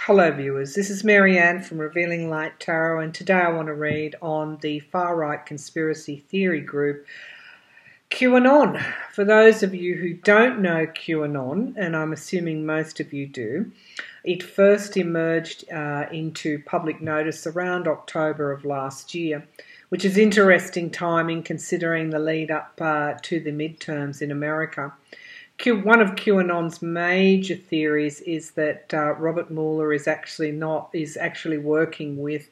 Hello viewers, this is Marianne from Revealing Light Tarot, and today I want to read on the far-right conspiracy theory group QAnon. For those of you who don't know QAnon, and I'm assuming most of you do, it first emerged into public notice around October of last year, which is interesting timing considering the lead up to the midterms in America. One of QAnon's major theories is that Robert Mueller is actually working with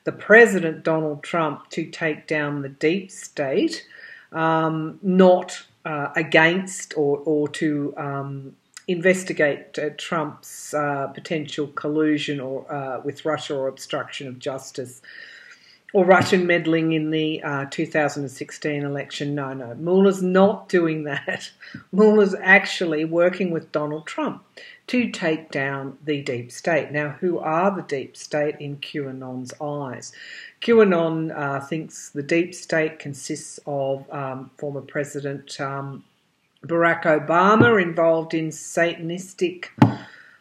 the President Donald Trump to take down the deep state, not against or to investigate Trump's potential collusion or with Russia or obstruction of justice, or Russian meddling in the 2016 election. No, Mueller's not doing that. Mueller's actually working with Donald Trump to take down the deep state. Now, who are the deep state in QAnon's eyes? QAnon thinks the deep state consists of former President Barack Obama involved in satanistic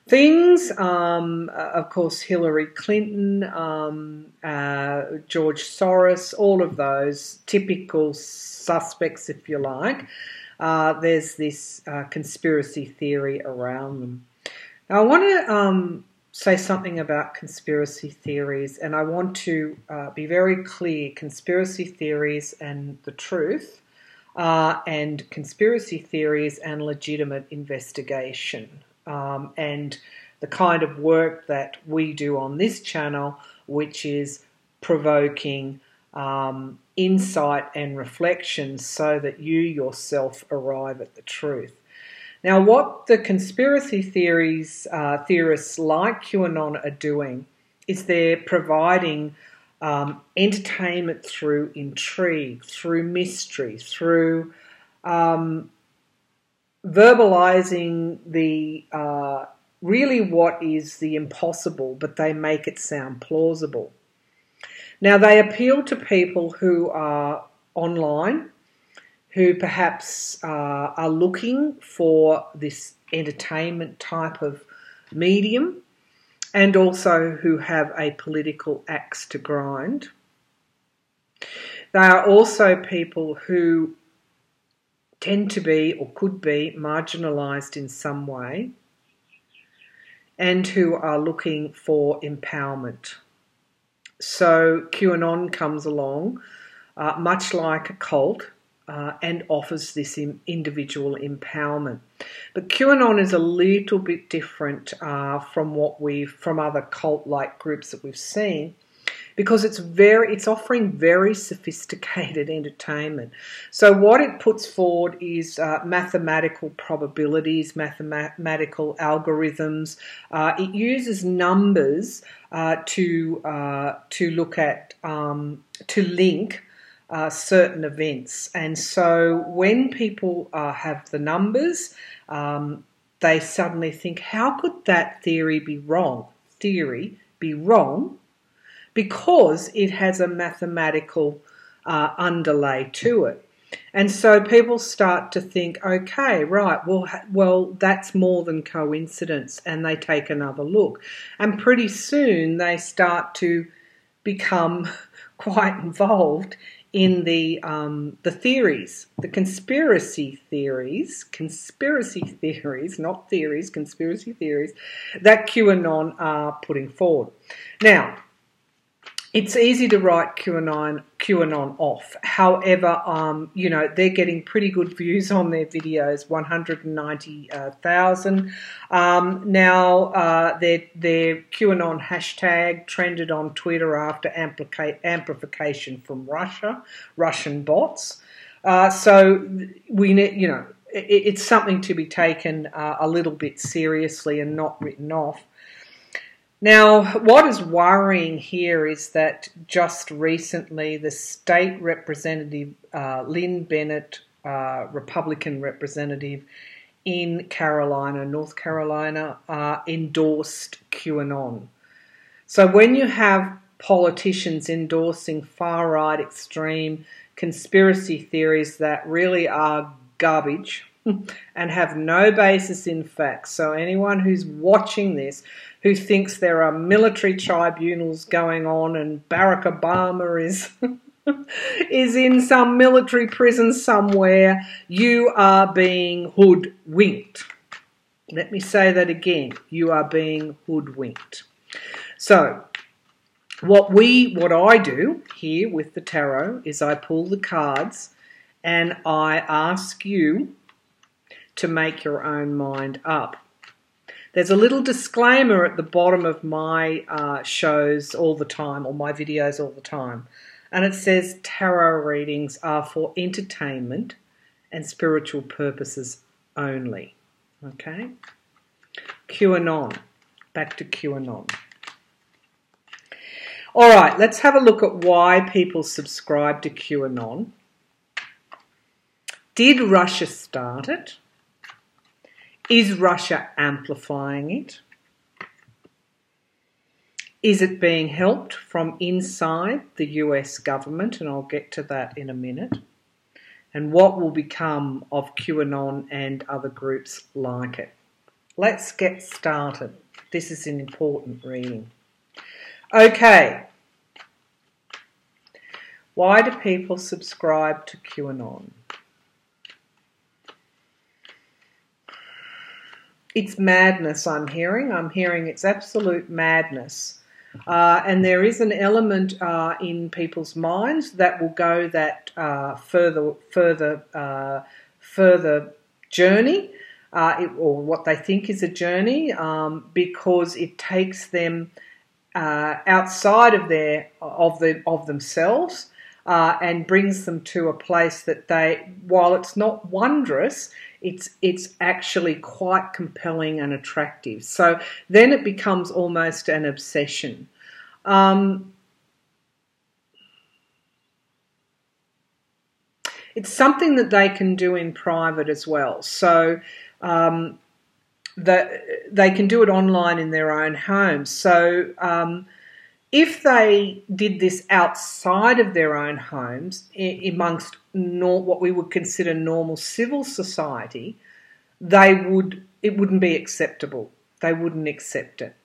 things, of course Hillary Clinton, George Soros, all of those typical suspects, if you like. There's this conspiracy theory around them. Now I want to say something about conspiracy theories, and I want to be very clear. Conspiracy theories and the truth, and conspiracy theories and legitimate investigation. And the kind of work that we do on this channel, which is provoking insight and reflection so that you yourself arrive at the truth. Now, what the conspiracy theorists like QAnon are doing is they're providing entertainment through intrigue, through mystery, through verbalizing the really what is the impossible, but they make it sound plausible. Now, they appeal to people who are online, who perhaps are looking for this entertainment type of medium, and also who have a political axe to grind. They are also people who tend to be or could be marginalised in some way, and who are looking for empowerment. So QAnon comes along, much like a cult, and offers this individual empowerment. But QAnon is a little bit different from other cult-like groups that we've seen, because it's offering very sophisticated entertainment. So what it puts forward is mathematical probabilities, mathematical algorithms. It uses numbers to look at to link certain events. And so when people have the numbers, they suddenly think, how could that theory be wrong? Because it has a mathematical underlay to it. And so people start to think, okay, right, well, that's more than coincidence, and they take another look. And pretty soon they start to become quite involved in the theories, the conspiracy theories, not theories, conspiracy theories that QAnon are putting forward. Now, it's easy to write QAnon off. However, they're getting pretty good views on their videos, 190,000. Now, their QAnon hashtag trended on Twitter after amplification from Russian bots. So we need, it's something to be taken a little bit seriously and not written off. Now, what is worrying here is that just recently the state representative, Lynn Bennett, Republican representative in North Carolina, endorsed QAnon. So when you have politicians endorsing far-right extreme conspiracy theories that really are garbage and have no basis in facts, so anyone who's watching this who thinks there are military tribunals going on and Barack Obama is is in some military prison somewhere, you are being hoodwinked. Let me say that again. You are being hoodwinked. So, what I do here with the tarot is I pull the cards and I ask you to make your own mind up. There's a little disclaimer at the bottom of my shows all the time, or my videos all the time, and it says tarot readings are for entertainment and spiritual purposes only. Okay? QAnon. Back to QAnon. All right, let's have a look at why people subscribe to QAnon. Did Russia start it? Is Russia amplifying it? Is it being helped from inside the US government? And I'll get to that in a minute. And what will become of QAnon and other groups like it? Let's get started. This is an important reading. Okay. Why do people subscribe to QAnon? It's madness, I'm hearing. I'm hearing it's absolute madness. And there is an element in people's minds that will go that further journey, or what they think is a journey, because it takes them outside of themselves and brings them to a place that they, while it's not wondrous, it's actually quite compelling and attractive. So then it becomes almost an obsession. It's something that they can do in private as well. So that they can do it online in their own homes. So if they did this outside of their own homes, amongst what we would consider normal civil society, it wouldn't be acceptable. They wouldn't accept it.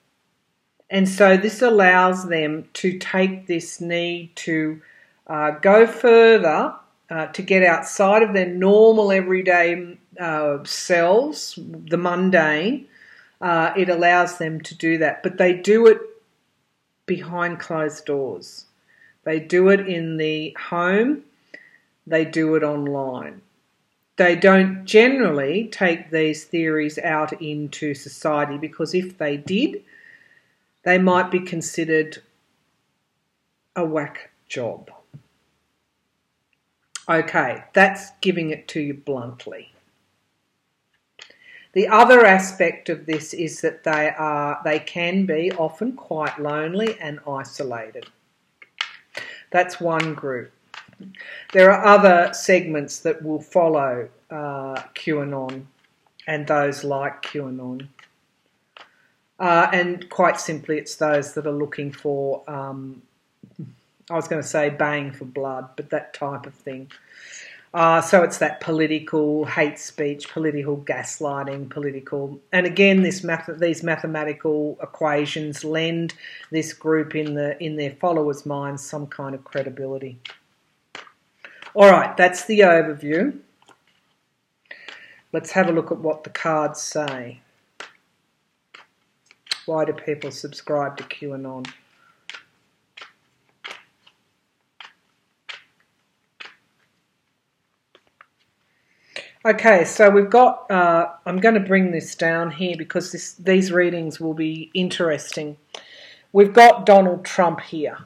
And so this allows them to take this need to go further, to get outside of their normal everyday selves, the mundane. It allows them to do that. But they do it behind closed doors. They do it in the home. They do it online. They don't generally take these theories out into society, because if they did, they might be considered a whack job. Okay, that's giving it to you bluntly. The other aspect of this is that they can be often quite lonely and isolated. That's one group. There are other segments that will follow QAnon and those like QAnon. And quite simply, it's those that are looking for, I was going to say bang for blood, but that type of thing. So it's that political hate speech, political gaslighting, and again, these mathematical equations lend this group in their followers' minds some kind of credibility. All right, that's the overview. Let's have a look at what the cards say. Why do people subscribe to QAnon? Okay, so we've got, I'm going to bring this down here because these readings will be interesting. We've got Donald Trump here.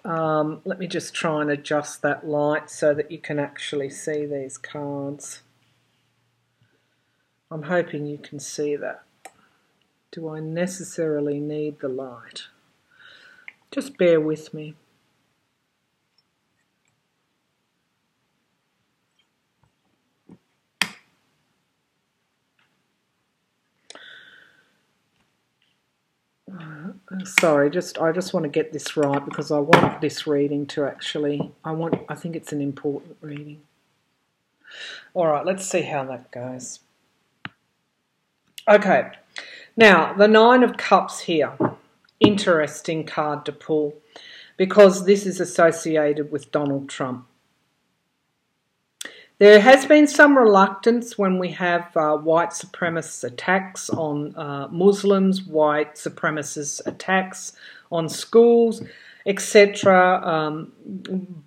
Let me just try and adjust that light so that you can actually see these cards. I'm hoping you can see that. Do I necessarily need the light? Just bear with me. Sorry, I just want to get this right because I want this reading to actually, I think it's an important reading. All right, let's see how that goes. Okay, Now, the Nine of Cups here, interesting card to pull because this is associated with Donald Trump. There has been some reluctance when we have white supremacist attacks on Muslims, white supremacist attacks on schools, etc.,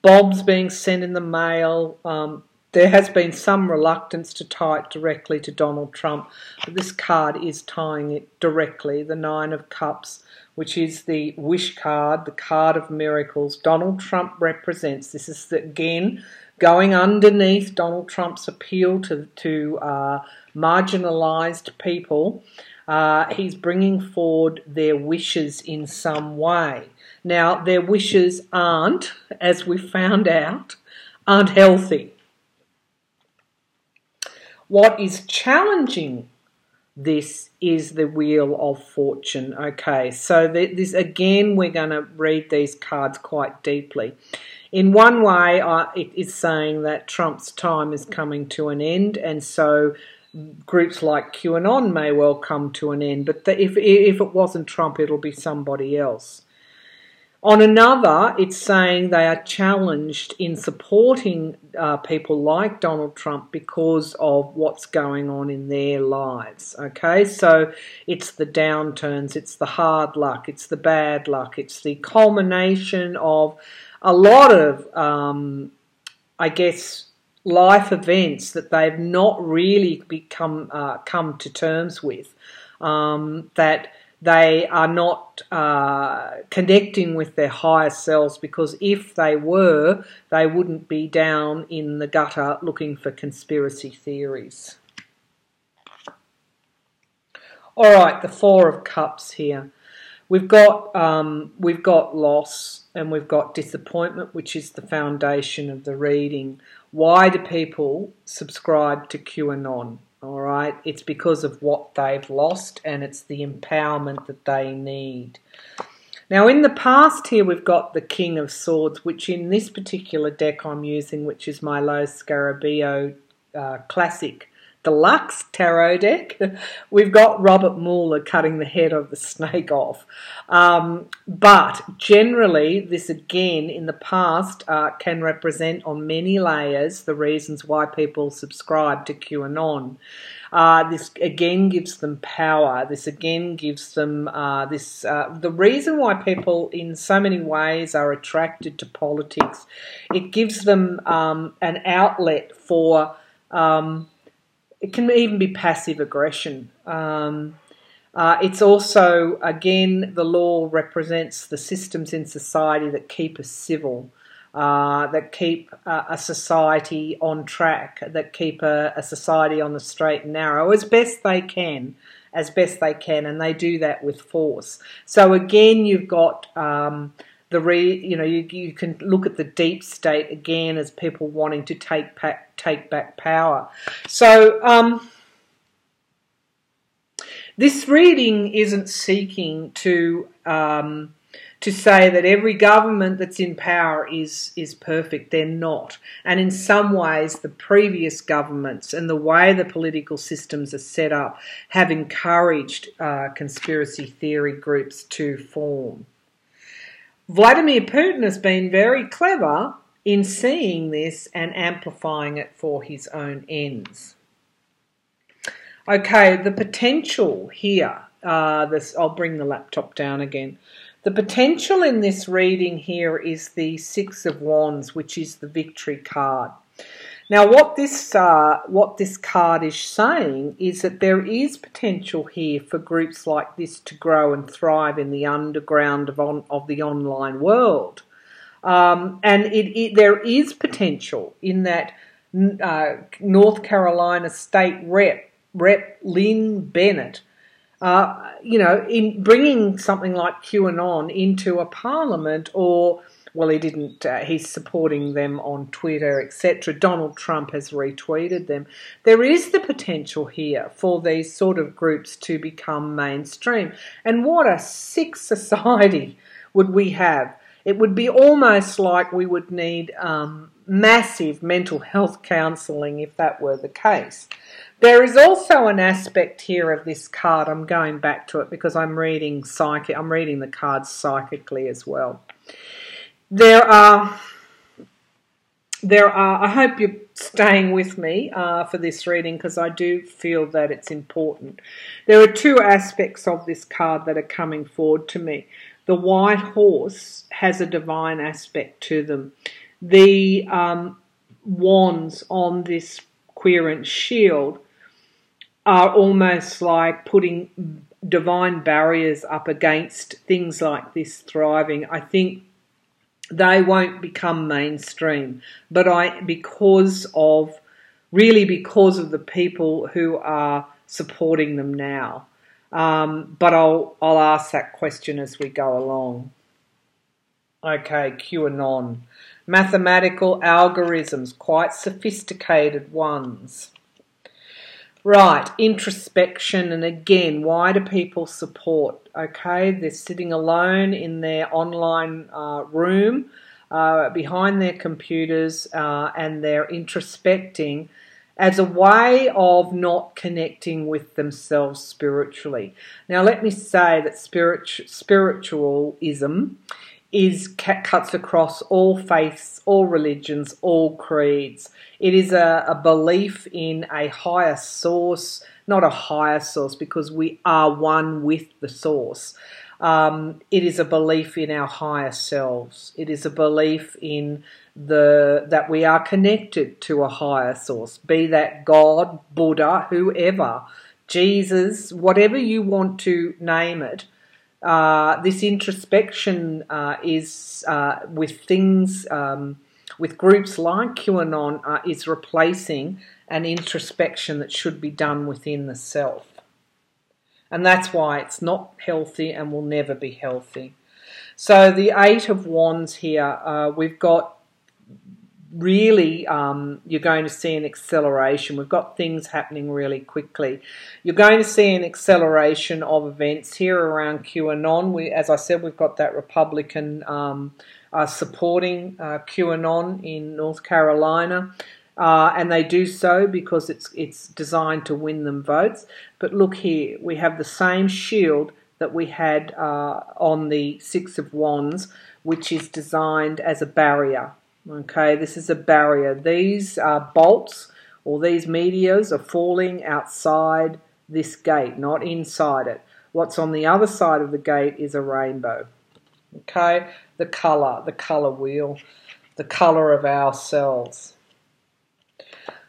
bombs being sent in the mail. There has been some reluctance to tie it directly to Donald Trump, but this card is tying it directly. The Nine of Cups, which is the wish card, the card of miracles. Donald Trump represents, this is again going underneath Donald Trump's appeal to marginalised people. He's bringing forward their wishes in some way. Now, their wishes aren't, as we found out, aren't healthy. What is challenging this is the Wheel of Fortune. Okay, so this again, we're going to read these cards quite deeply. In one way, it is saying that Trump's time is coming to an end, and so groups like QAnon may well come to an end. But if it wasn't Trump, it'll be somebody else. On another, it's saying they are challenged in supporting people like Donald Trump because of what's going on in their lives. Okay, so it's the downturns, it's the hard luck, it's the bad luck, it's the culmination of a lot of, I guess, life events that they've not really come to terms with, that they are not connecting with their higher selves, because if they were, they wouldn't be down in the gutter looking for conspiracy theories. All right, the Four of Cups here. We've got loss and we've got disappointment, which is the foundation of the reading. Why do people subscribe to QAnon? All right, it's because of what they've lost, and it's the empowerment that they need. Now, in the past here, we've got the King of Swords, which in this particular deck I'm using, which is my Los Scarabeo Classic Deluxe Tarot deck. We've got Robert Mueller cutting the head of the snake off. But generally, this again in the past can represent on many layers the reasons why people subscribe to QAnon. This again gives them power. This again gives them the reason why people in so many ways are attracted to politics. It gives them an outlet for it can even be passive aggression. It's also, again, the law represents the systems in society that keep us civil, that keep a society on track, that keep a society on the straight and narrow as best they can, and they do that with force. So again, you've got you can look at the deep state again as people wanting to take back power. So this reading isn't seeking to say that every government that's in power is perfect. They're not. And in some ways, the previous governments and the way the political systems are set up have encouraged conspiracy theory groups to form. Vladimir Putin has been very clever in seeing this and amplifying it for his own ends. Okay, the potential here, I'll bring the laptop down again. The potential in this reading here is the Six of Wands, which is the victory card. Now, what this card is saying is that there is potential here for groups like this to grow and thrive in the underground of the online world. And there is potential in that North Carolina State Rep Lynn Bennett, in bringing something like QAnon into a parliament, or, well, he didn't, he's supporting them on Twitter, etc. Donald Trump has retweeted them. There is the potential here for these sort of groups to become mainstream. And what a sick society would we have. It would be almost like we would need massive mental health counselling if that were the case. There is also an aspect here of this card. I'm going back to it because I'm reading the cards psychically as well. There are, I hope you're staying with me for this reading, because I do feel that it's important. There are two aspects of this card that are coming forward to me. The white horse has a divine aspect to them. The wands on this querent shield are almost like putting divine barriers up against things like this thriving. I think they won't become mainstream, but because of the people who are supporting them now. But I'll ask that question as we go along. Okay, QAnon. Mathematical algorithms, quite sophisticated ones. Right, introspection, and again, why do people support? Okay, they're sitting alone in their online room behind their computers and they're introspecting as a way of not connecting with themselves spiritually. Now, let me say that spiritualism cuts across all faiths, all religions, all creeds. It is a belief in a higher source, not a higher source because we are one with the source. It is a belief in our higher selves. It is a belief in that we are connected to a higher source, be that God, Buddha, whoever, Jesus, whatever you want to name it. This introspection is with things, with groups like QAnon, is replacing an introspection that should be done within the self. And that's why it's not healthy and will never be healthy. So the Eight of Wands here, we've got really, you're going to see an acceleration. We've got things happening really quickly. You're going to see an acceleration of events here around QAnon. As I said, we've got that Republican supporting QAnon in North Carolina. And they do so because it's designed to win them votes. But look here, we have the same shield that we had on the Six of Wands, which is designed as a barrier. Okay, this is a barrier. These bolts or these meteors are falling outside this gate, not inside it. What's on the other side of the gate is a rainbow. Okay, the color wheel, the color of our cells.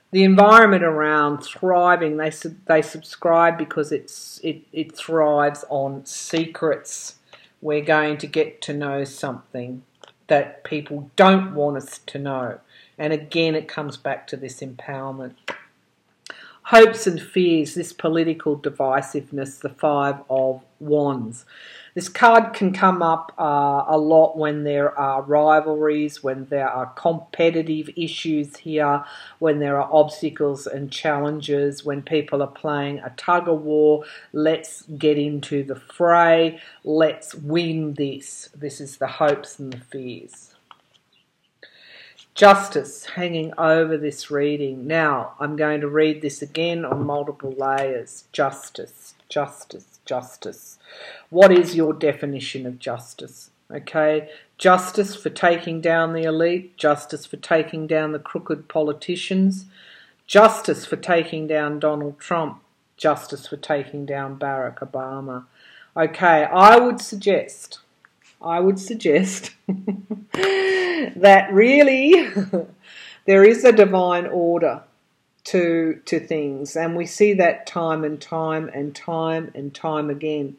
The environment around thriving, they subscribe because it thrives on secrets. We're going to get to know something that people don't want us to know. And again, it comes back to this empowerment. Hopes and fears, this political divisiveness, the Five of Wands. This card can come up a lot when there are rivalries, when there are competitive issues here, when there are obstacles and challenges, when people are playing a tug-of-war. Let's get into the fray. Let's win this. This is the hopes and the fears. Justice hanging over this reading. Now, I'm going to read this again on multiple layers. Justice, justice, justice. What is your definition of justice? Okay, justice for taking down the elite, justice for taking down the crooked politicians, justice for taking down Donald Trump, justice for taking down Barack Obama. Okay, I would suggest that really there is a divine order to things, and we see that time and time and time and time again.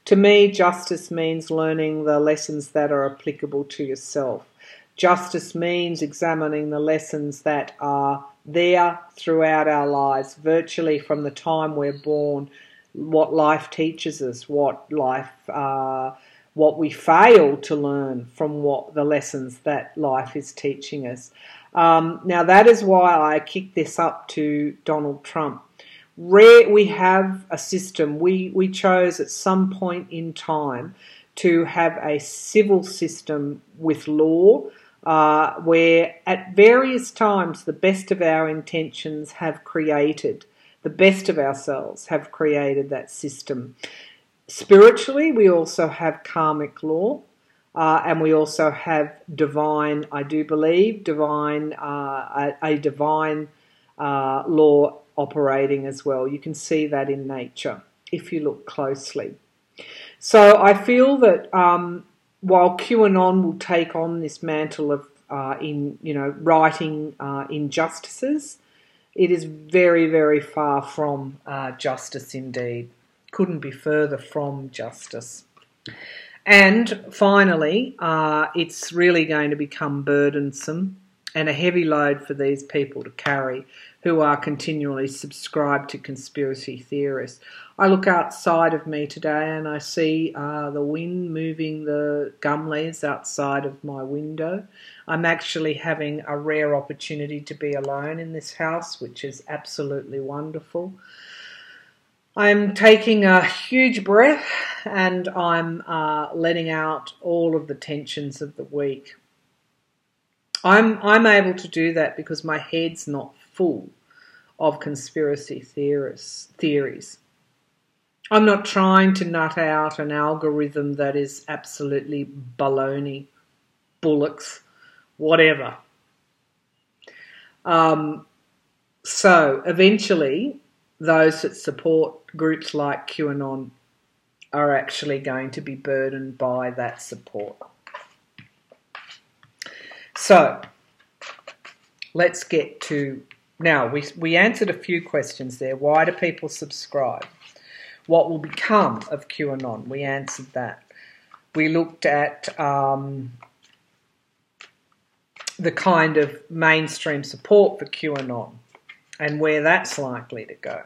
To me, justice means learning the lessons that are applicable to yourself. Justice means examining the lessons that are there throughout our lives, virtually from the time we're born, what life teaches us, what we fail to learn from the lessons that life is teaching us. Now, that is why I kicked this up to Donald Trump. We have a system. We chose at some point in time to have a civil system with law, where at various times the best of our intentions have created the best of ourselves have created that system. Spiritually, we also have karmic law, and we also have divine, I do believe, a divine law operating as well. You can see that in nature if you look closely. So I feel that while QAnon will take on this mantle of righting injustices, it is very, very far from justice indeed. Couldn't be further from justice. And finally, it's really going to become burdensome and a heavy load for these people to carry who are continually subscribed to conspiracy theorists. I look outside of me today and I see the wind moving the gum leaves outside of my window. I'm actually having a rare opportunity to be alone in this house, which is absolutely wonderful. I'm taking a huge breath and I'm letting out all of the tensions of the week. I'm able to do that because my head's not full of conspiracy theories. I'm not trying to nut out an algorithm that is absolutely baloney, bullocks, whatever. So eventually, those that support groups like QAnon are actually going to be burdened by that support. So let's get to, now we answered a few questions there. Why do people subscribe? What will become of QAnon? We answered that. We looked at the kind of mainstream support for QAnon and where that's likely to go.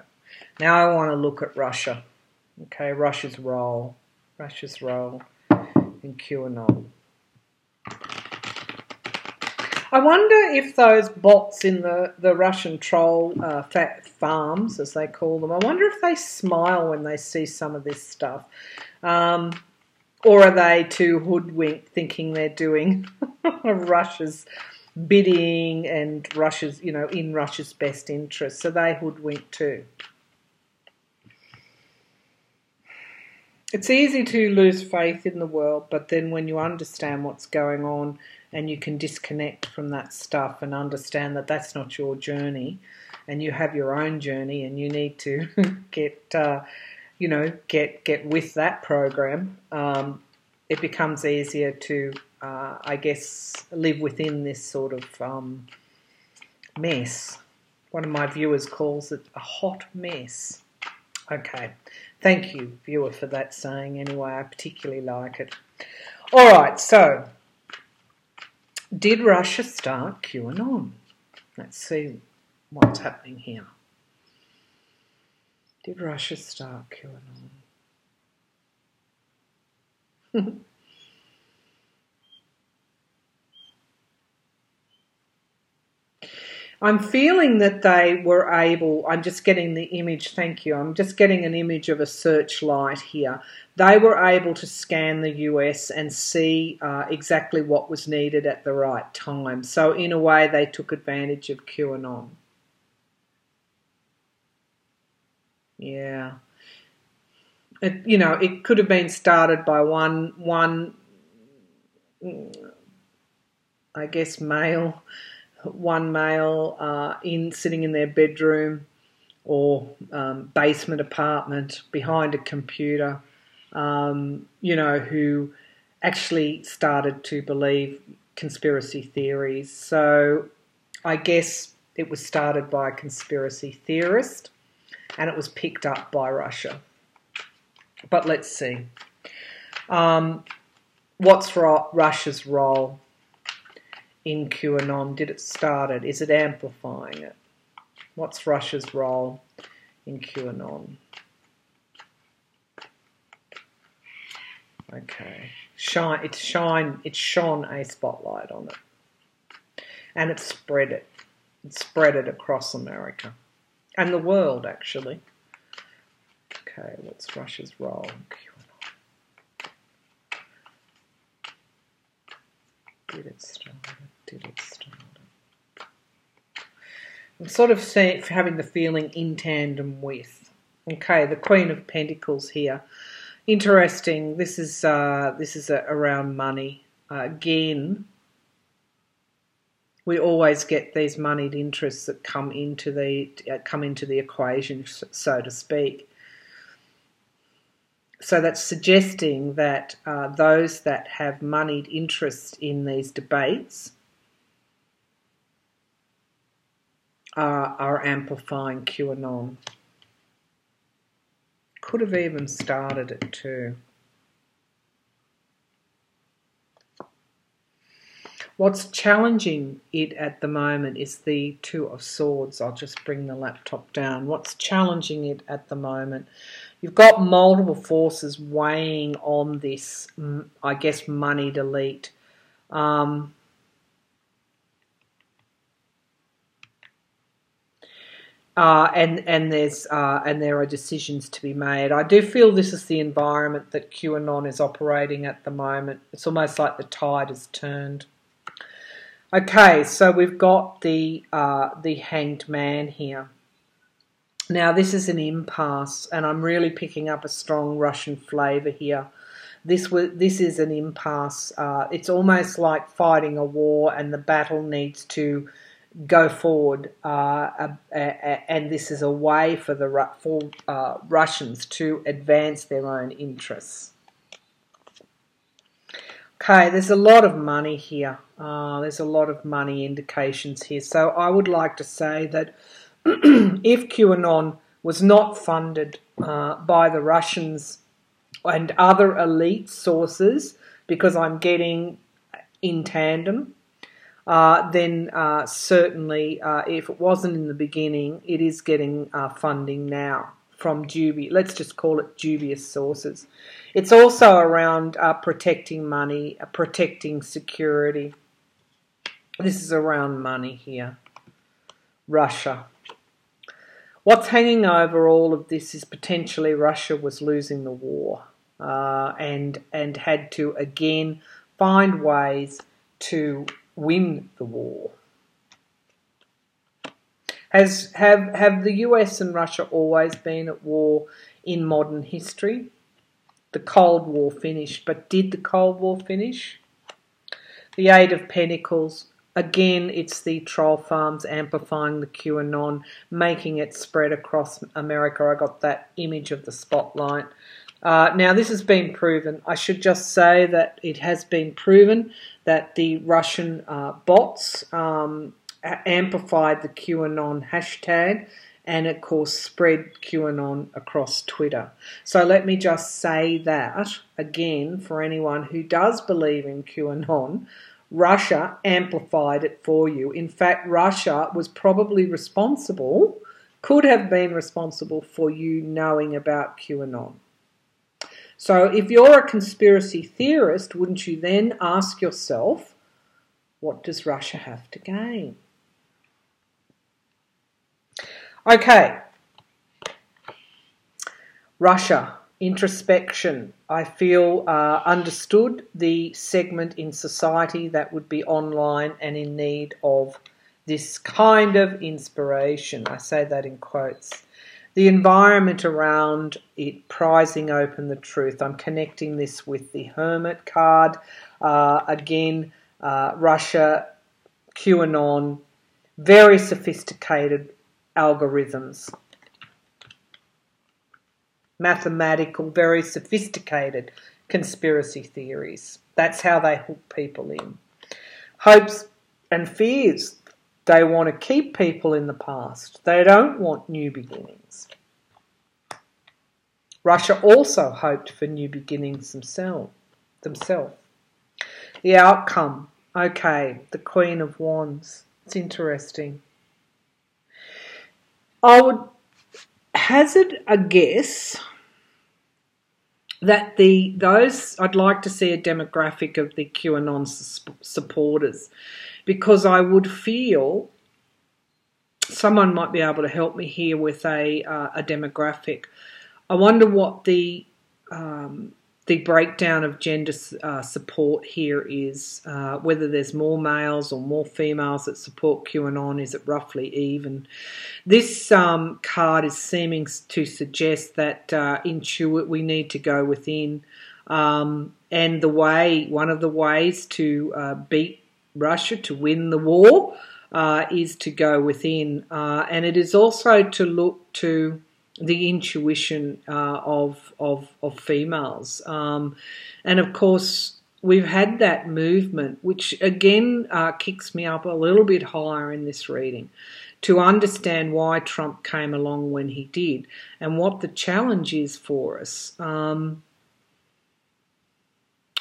Now I want to look at Russia. Okay, Russia's role in QAnon. I wonder if those bots in the Russian troll farms, as they call them, I wonder if they smile when they see some of this stuff. Or are they too hoodwinked thinking they're doing Russia's bidding and Russia's, in Russia's best interest? So they hoodwink too. It's easy to lose faith in the world, but then when you understand what's going on and you can disconnect from that stuff and understand that that's not your journey and you have your own journey and you need to get with that program, it becomes easier to, live within this sort of mess. One of my viewers calls it a hot mess. Okay. Thank you, viewer, for that saying. Anyway, I particularly like it. All right, so did Russia start QAnon? Let's see what's happening here. Did Russia start QAnon? I'm feeling that they were able, I'm just getting the image, thank you, I'm just getting an image of a searchlight here. They were able to scan the US and see exactly what was needed at the right time. So in a way, they took advantage of QAnon. Yeah. It could have been started by one I guess, male sitting in their bedroom or basement apartment behind a computer, who actually started to believe conspiracy theories. So I guess it was started by a conspiracy theorist and it was picked up by Russia. But let's see. What's Russia's role in QAnon? Did it start it? Is it amplifying it? What's Russia's role in QAnon? Okay. It shone a spotlight on it. And it spread it. It spread it across America. And the world, actually. Okay, what's Russia's role in QAnon? Did it start it? I'm sort of having the feeling in tandem with. Okay, the Queen of Pentacles here. Interesting. This is around money. Again, we always get these moneyed interests that come into the equation, so to speak. So that's suggesting that those that have moneyed interests in these debates are amplifying QAnon. Could have even started it too. What's challenging it at the moment is the Two of Swords. I'll just bring the laptop down. What's challenging it at the moment? You've got multiple forces weighing on this, I guess, moneyed elite. And there are decisions to be made. I do feel this is the environment that QAnon is operating at the moment. It's almost like the tide has turned. Okay, so we've got the Hanged Man here. Now this is an impasse, and I'm really picking up a strong Russian flavour here. This is an impasse. It's almost like fighting a war, and the battle needs to go forward, and this is a way for the Russians to advance their own interests. Okay, there's a lot of money here. There's a lot of money indications here. So I would like to say that if QAnon was not funded by the Russians and other elite sources, because I'm getting in tandem, then certainly if it wasn't in the beginning, it is getting funding now from let's just call it dubious sources. It's also around protecting money, protecting security. This is around money here. Russia. What's hanging over all of this is potentially Russia was losing the war and had to again find ways to win the war. Have the US and Russia always been at war in modern history? The Cold War finished, but did the Cold War finish? The Eight of Pentacles, again, it's the troll farms amplifying the QAnon, making it spread across America. I got that image of the spotlight. Now, this has been proven. I should just say that it has been proven that the Russian bots amplified the QAnon hashtag and, of course, spread QAnon across Twitter. So let me just say that, again, for anyone who does believe in QAnon, Russia amplified it for you. In fact, Russia was probably responsible, could have been responsible for you knowing about QAnon. So if you're a conspiracy theorist, wouldn't you then ask yourself, what does Russia have to gain? Okay, Russia, introspection. I feel understood the segment in society that would be online and in need of this kind of inspiration. I say that in quotes. The environment around it, prizing open the truth. I'm connecting this with the Hermit card. Again, Russia, QAnon, very sophisticated algorithms. Mathematical, very sophisticated conspiracy theories. That's how they hook people in. Hopes and fears. They want to keep people in the past. They don't want new beginnings. Russia also hoped for new beginnings themselves. The outcome. Okay, the Queen of Wands. It's interesting. I would hazard a guess that I'd like to see a demographic of the QAnon supporters, because I would feel someone might be able to help me here with a demographic. I wonder what the the breakdown of gender support here is whether there's more males or more females that support QAnon. Is it roughly even? This card is seeming to suggest that we need to go within, and one of the ways to beat Russia, to win the war, is to go within, and it is also to look to the intuition of females, and of course we've had that movement, which again kicks me up a little bit higher in this reading, to understand why Trump came along when he did and what the challenge is for us.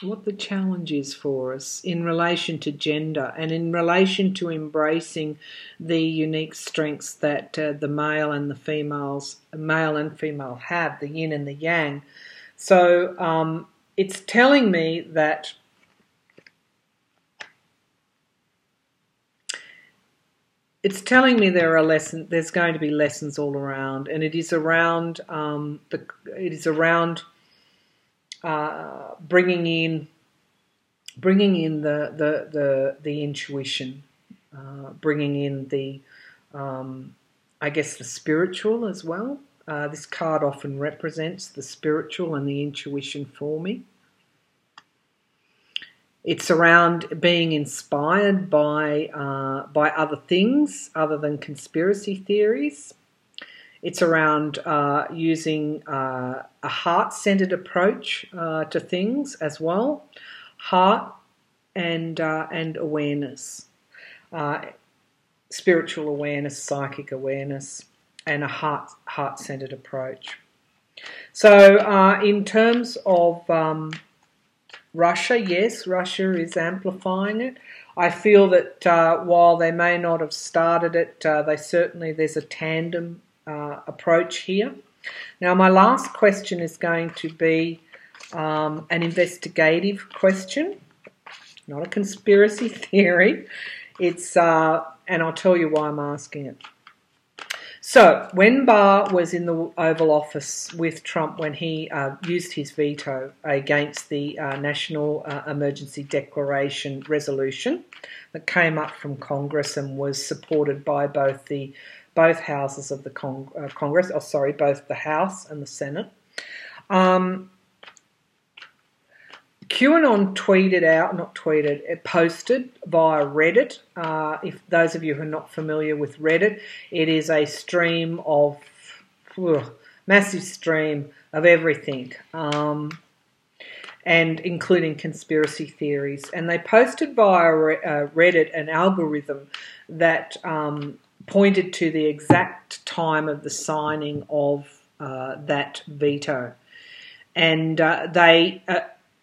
What the challenge is for us in relation to gender and in relation to embracing the unique strengths that the male and female have, the yin and the yang. So it's telling me that there's going to be lessons all around, and it is around bringing in the intuition, bringing in the I guess the spiritual as well. This card often represents the spiritual and the intuition for me. It's around being inspired by other things other than conspiracy theories. It's around using a heart-centered approach to things as well. Heart and awareness, spiritual awareness, psychic awareness, and a heart-centered approach. So in terms of Russia, yes, Russia is amplifying it. I feel that while they may not have started it, there's a tandem approach here. Now, my last question is going to be an investigative question, not a conspiracy theory. It's and I'll tell you why I'm asking it. So, when Barr was in the Oval Office with Trump when he used his veto against the National Emergency Declaration resolution that came up from Congress and was supported by both houses of the Congress, both the House and the Senate, QAnon it posted via Reddit. If those of you who are not familiar with Reddit, it is a stream of, massive stream of everything, and including conspiracy theories. And they posted via Reddit an algorithm that pointed to the exact time of the signing of that veto. And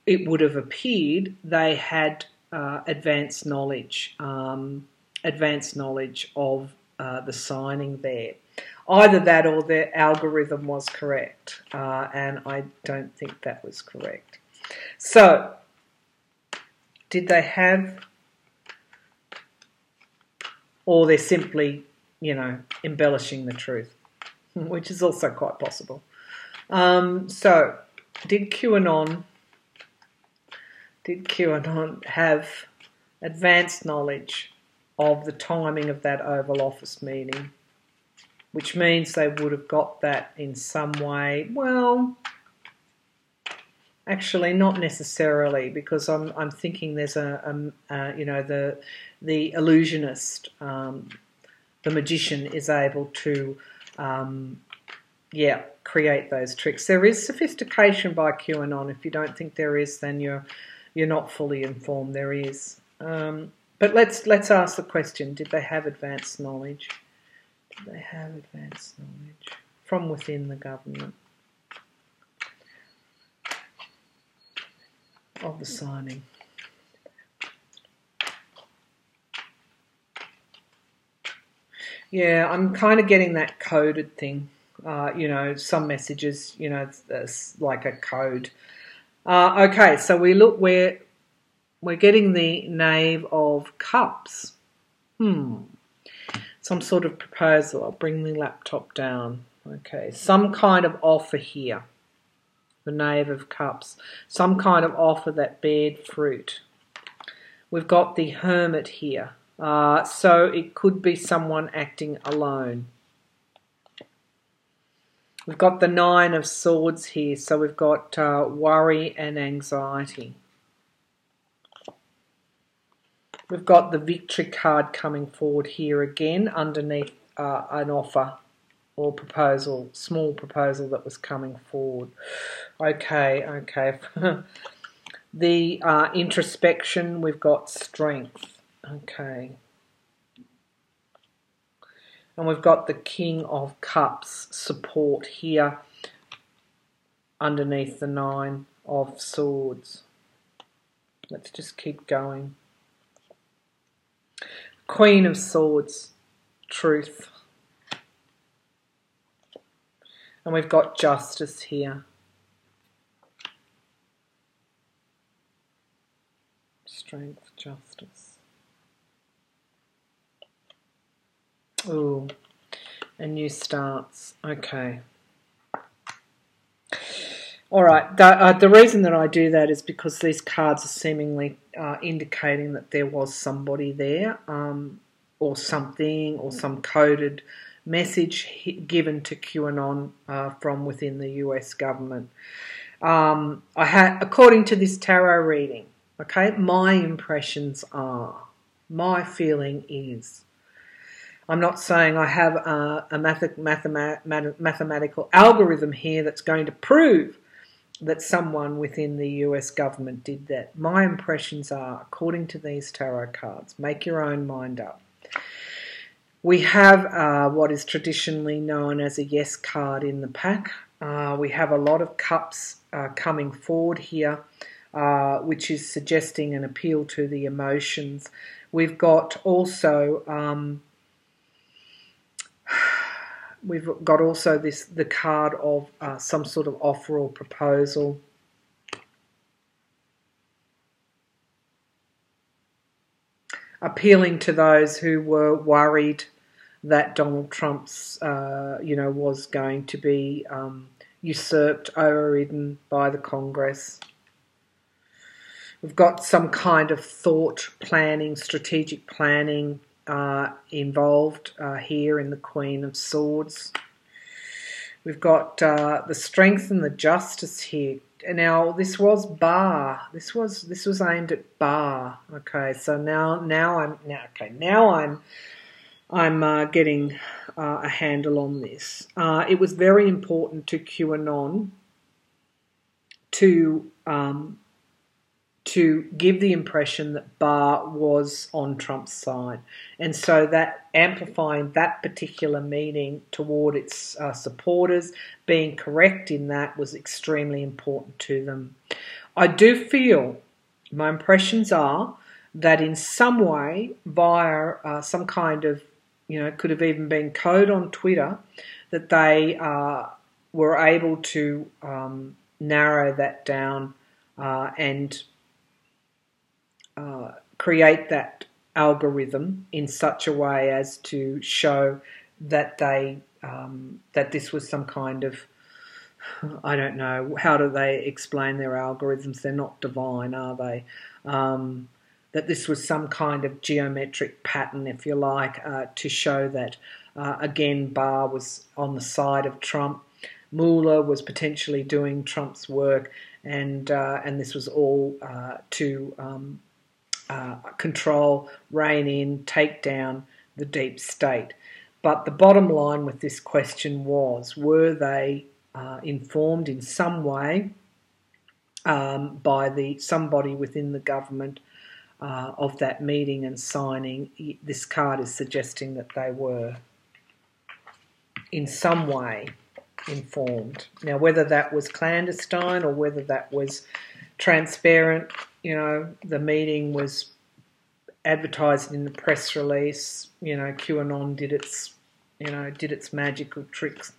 it would have appeared they had advanced knowledge of the signing there. Either that or their algorithm was correct, and I don't think that was correct. So, did they have, or they're simply, embellishing the truth, which is also quite possible. So, did QAnon have advanced knowledge of the timing of that Oval Office meeting, which means they would have got that in some way? Well, actually, not necessarily, because I'm thinking there's the illusionist, the magician, is able to create those tricks. There is sophistication by QAnon. If you don't think there is, then you're not fully informed. There is. But let's ask the question, did they have advanced knowledge? Did they have advanced knowledge from within the government of the signing? Yeah, I'm kind of getting that coded thing. Some messages, it's like a code. Okay, so we're getting the Knave of Cups. Some sort of proposal. I'll bring the laptop down. Okay, some kind of offer here. the Knave of Cups. Some kind of offer that bared fruit. We've got the Hermit here. So it could be someone acting alone. We've got the Nine of Swords here. So we've got worry and anxiety. We've got the Victory card coming forward here again underneath an offer or proposal, small proposal that was coming forward. Okay. The introspection, we've got strength. Okay. And we've got the King of Cups support here underneath the Nine of Swords. Let's just keep going. Queen of Swords, truth. And we've got justice here. Strength, justice. Ooh, and new starts. Okay. All right. The reason that I do that is because these cards are seemingly indicating that there was somebody there, or something, or some coded message given to QAnon from within the US government. According to this tarot reading, okay, my impressions are, my feeling is, I'm not saying I have a mathematical algorithm here that's going to prove that someone within the US government did that. My impressions are, according to these tarot cards, make your own mind up. We have what is traditionally known as a yes card in the pack. We have a lot of cups coming forward here, which is suggesting an appeal to the emotions. We've got also the card of some sort of offer or proposal. Appealing to those who were worried that Donald Trump's, was going to be usurped, overridden by the Congress. We've got some kind of thought planning, strategic planning involved here in the Queen of Swords. We've got the strength and the justice here. Now this was Bar. This was aimed at Bar. Okay, so now I'm getting a handle on this. It was very important to QAnon to give the impression that Barr was on Trump's side. And so that amplifying that particular meeting toward its supporters, being correct in that, was extremely important to them. I do feel, my impressions are, that in some way, via some kind of, could have even been code on Twitter, that they were able to narrow that down and create that algorithm in such a way as to show that they that this was some kind of, I don't know, how do they explain their algorithms? They're not divine, are they? That this was some kind of geometric pattern, if you like, to show that, again, Barr was on the side of Trump. Mueller was potentially doing Trump's work, and this was all to control, rein in, take down the deep state. But the bottom line with this question was, were they informed in some way by somebody within the government of that meeting and signing? This card is suggesting that they were in some way informed. Now, whether that was clandestine or whether that was transparent, the meeting was advertised in the press release, QAnon did its magical tricks.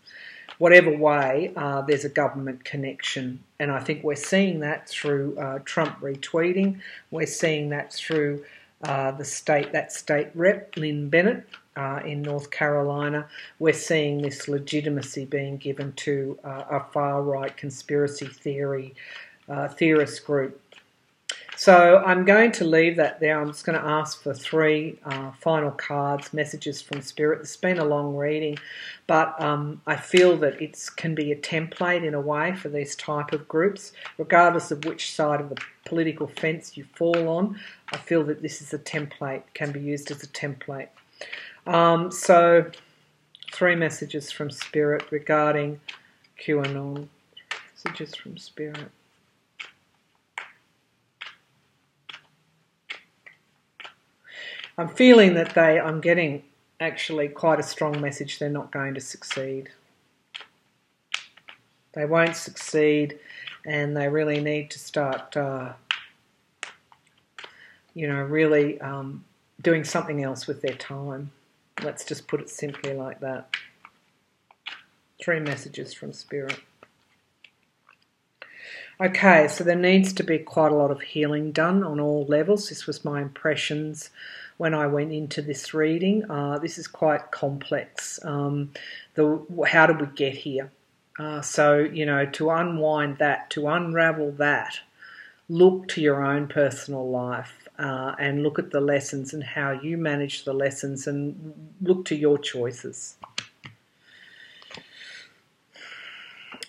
Whatever way, there's a government connection, and I think we're seeing that through Trump retweeting. We're seeing that through that state rep, Lynn Bennett, in North Carolina, we're seeing this legitimacy being given to a far-right conspiracy theorist group. So I'm going to leave that there. I'm just going to ask for 3 final cards, messages from Spirit. It's been a long reading, but I feel that it can be a template in a way for these type of groups, regardless of which side of the political fence you fall on. I feel that this is a template, can be used as a template. So 3 messages from Spirit regarding QAnon. Messages from Spirit. I'm feeling that I'm getting actually quite a strong message they're not going to succeed. They won't succeed, and they really need to start, really doing something else with their time. Let's just put it simply like that. 3 messages from Spirit. Okay, so there needs to be quite a lot of healing done on all levels. This was my impressions when I went into this reading. This is quite complex. How did we get here? So, to unwind that, to unravel that, look to your own personal life and look at the lessons and how you manage the lessons, and look to your choices.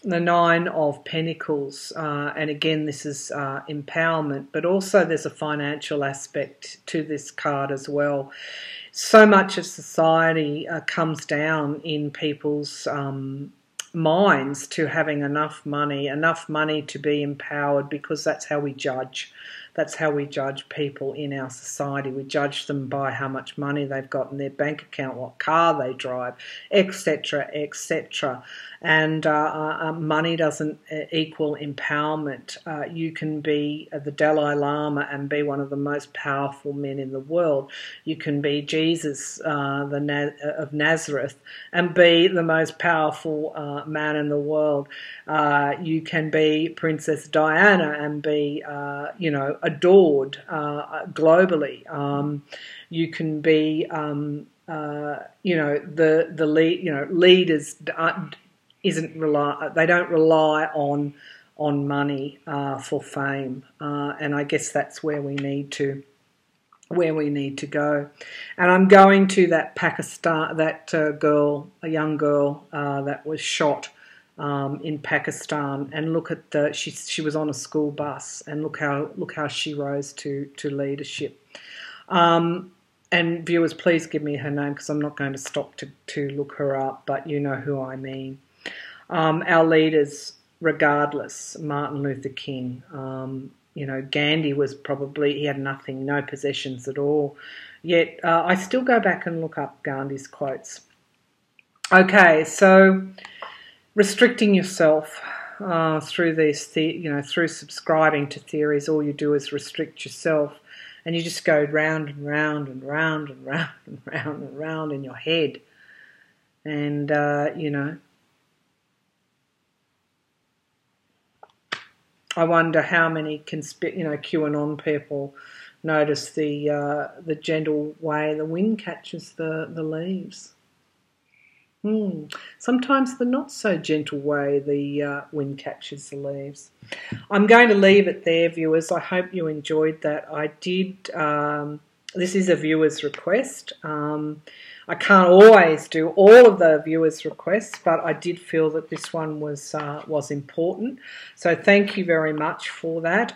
The 9 of Pentacles, and again this is empowerment, but also there's a financial aspect to this card as well. So much of society comes down in people's minds to having enough money to be empowered, because that's how we judge. That's how we judge people in our society. We judge them by how much money they've got in their bank account, what car they drive, etc., etc. And money doesn't equal empowerment. You can be the Dalai Lama and be one of the most powerful men in the world. You can be Jesus of Nazareth and be the most powerful man in the world. You can be Princess Diana and be, adored globally. You can be, leaders they don't rely on money for fame, and I guess that's where we need to go. And I'm going to that Pakistan, a young girl that was shot in Pakistan, and look at she was on a school bus, and look how she rose to leadership. And viewers, please give me her name, because I'm not going to stop to look her up, but you know who I mean. Our leaders, regardless, Martin Luther King, Gandhi was he had nothing, no possessions at all. Yet I still go back and look up Gandhi's quotes. Okay, so restricting yourself through these, through subscribing to theories, all you do is restrict yourself, and you just go round and round and round and round and round and round in your head, and I wonder how many QAnon people notice the gentle way the wind catches the leaves. Sometimes the not so gentle way the wind catches the leaves. I'm going to leave it there, viewers. I hope you enjoyed that. I did. This is a viewer's request. I can't always do all of the viewers' requests, but I did feel that this one was important. So thank you very much for that.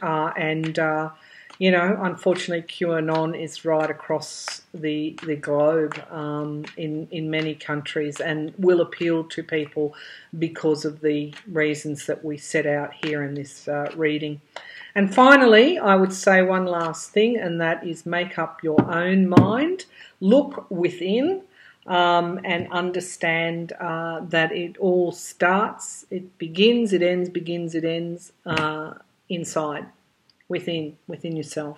Unfortunately, QAnon is right across the globe in many countries, and will appeal to people because of the reasons that we set out here in this reading. And finally, I would say one last thing, and that is make up your own mind. Look within and understand that it all starts, it begins, it ends, inside, within yourself.